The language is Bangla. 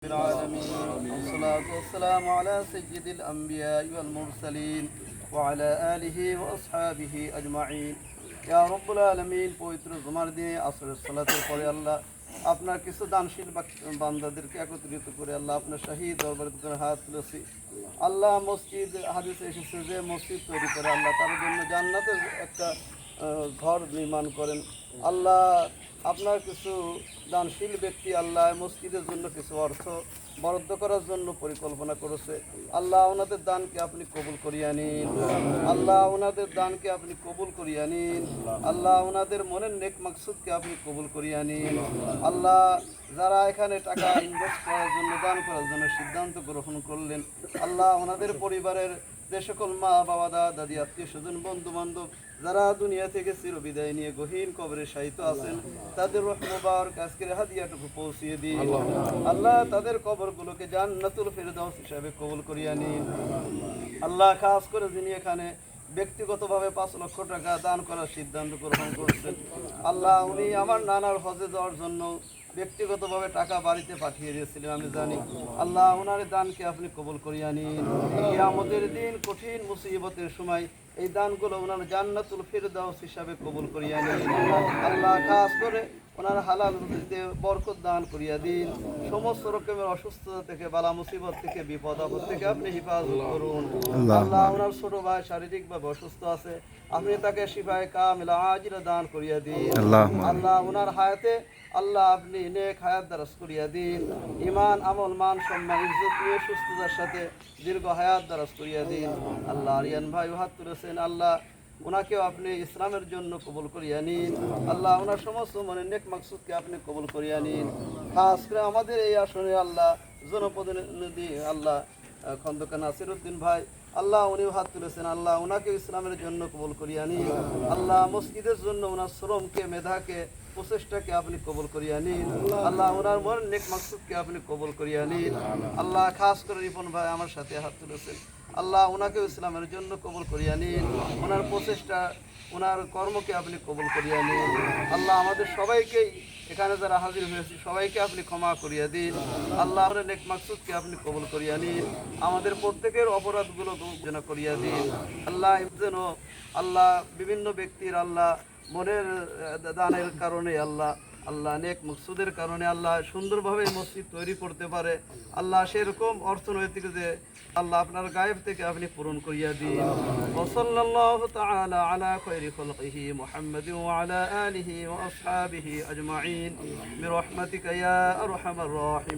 العالمين والصلاة والسلام على سيد الأنبياء والمرسلين وعلى آله وأصحابه أجمعين يا رب العالمين পবিত্র জুমার দিনে আসরের সালাতের পরে আল্লাহ আপনার কিছু দানশীল বান্দাদেরকে একত্রিত করে আল্লাহ আপনার শাহী দরবারে হাত তুলেছি আল্লাহ মসজিদ হাদিসে এসেছে যে মসজিদ তৈরি করে আল্লাহ তার জন্য জান্নাতের একটা ঘর নির্মাণ করেন আল্লাহ আপনার কিছু দানশীল ব্যক্তি আল্লাহ মসজিদের জন্য কিছু অর্থ বরাদ্দ করার জন্য পরিকল্পনা করেছে আল্লাহ ওনাদের দানকে আপনি কবুল করিয়া নিন আল্লাহ ওনাদের দানকে আপনি কবুল করিয়া নিন আল্লাহ ওনাদের মনের নেক মাকসুদকে আপনি কবুল করিয়া নিন আল্লাহ যারা এখানে টাকা ইনভেস্ট করার জন্য দান করার জন্য সিদ্ধান্ত গ্রহণ করলেন আল্লাহ ওনাদের পরিবারের যে সকল মা বাবা দাদি আত্মীয় স্বজন বন্ধু বান্ধব যারা দুনিয়া থেকে চিরবিদায় নিয়ে গহীন কবরে শায়িত আছেন তাদের রূহ মুবারক আজকের হাদিয়াটুকু পৌঁছিয়ে দিন আল্লাহ তাদের কবরগুলোকে জান্নাতুল ফিরদাউস হিসাবে কবুল করিয়া নিন আল্লাহ খাস করে যিনি এখানে ব্যক্তিগতভাবে 5 লক্ষ টাকা দান করার সিদ্ধান্ত গ্রহণ করেছেন আল্লাহ উনি আমার নানার হজে যাওয়ার জন্য ব্যক্তিগতভাবে টাকা বাড়িতে পাঠিয়ে দিয়েছিলেন আমি জানি আল্লাহ ওনার দানকে আপনি কবুল করিয়া নিন কিয়ামতের দিন কঠিন মুসিবতের সময় এই দানগুলো ওনার জান্নাতুল ফিরদাউস হিসাবে কবুল করিয়া নিন আল্লাহ খাস করে ওনার হালাল রুজিতে বরকত দান করিয়া দিন সমস্ত রকমের অসুস্থতা থেকে বালা মুসিবত থেকে বিপদ আপদ থেকে আপনি হেফাজত করুন আল্লাহ ওনার ছোট ভাই শারীরিকভাবে অসুস্থ আছে আপনি তাকে শিফায়ে কামিলা আজিলা দান করিয়া দিন আল্লাহ ওনার হায়াতে আল্লাহ আপনি নেক হায়াত দারাজ করিয়া দিন ঈমান আমল মান সম্মান ইজ্জত নিয়ে সুস্থতার সাথে দীর্ঘ হায়াত দারাজ করিয়া দিন আল্লাহ আরিয়ান ভাই হাত তুলেছেন আল্লাহ ওনাকেও আপনি ইসলামের জন্য কবুল করিয়া নিন আল্লাহ ওনার সমস্ত মনের নেক মাকসুদকে আপনি কবুল করিয়া নিন খাস করে আমাদের এই আসনে আল্লাহ জনপ্রতিনিধি আল্লাহ খন্দকার নাসিরউদ্দিন ভাই আল্লাহ উনিও হাত তুলেছেন আল্লাহ ওনাকে ইসলামের জন্য কবুল করিয়া নিন আল্লাহ মসজিদের জন্য ওনার শ্রমকে মেধাকে প্রচেষ্টাকে আপনি কবুল করিয়া নিন আল্লাহ ওনার মনের নেক মাকসুদকে আপনি কবুল করিয়া নিন আল্লাহ খাস করে রিপন ভাই আমার সাথে হাত তুলেছেন আল্লাহ ওনাকেও ইসলামের জন্য কবুল করিয়া নিন ওনার প্রচেষ্টা ওনার কর্মকে আপনি কবুল করিয়া নিন আল্লাহ আমাদের সবাইকেই এখানে যারা হাজির হয়েছে সবাইকে আপনি ক্ষমা করিয়া দিন আল্লাহ আপনার নেক মাকসুদকে আপনি কবুল করিয়া নিন আমাদের প্রত্যেকের অপরাধগুলো যেন করিয়া দিন আল্লাহ যেন আল্লাহ বিভিন্ন ব্যক্তির আল্লাহ মনের দানের কারণে আল্লাহ আল্লাহ নেক মকসুদের কারণে আল্লাহ সুন্দরভাবে মসজিদ তৈরি করতে পারে আল্লাহ সেরকম অর্থনৈতিক যে আল্লাহ আপনার গায়েব থেকে আপনি পূরণ করিয়া দিন ওয়াসাল্লাল্লাহু তাআলা আলা খায়রি খালকিহি মুহাম্মাদিন ওয়া আলা আলিহি ওয়া আসহাবিহি আজমাইন বিরহমাতিকা ইয়া আরহামার রাহিমিন।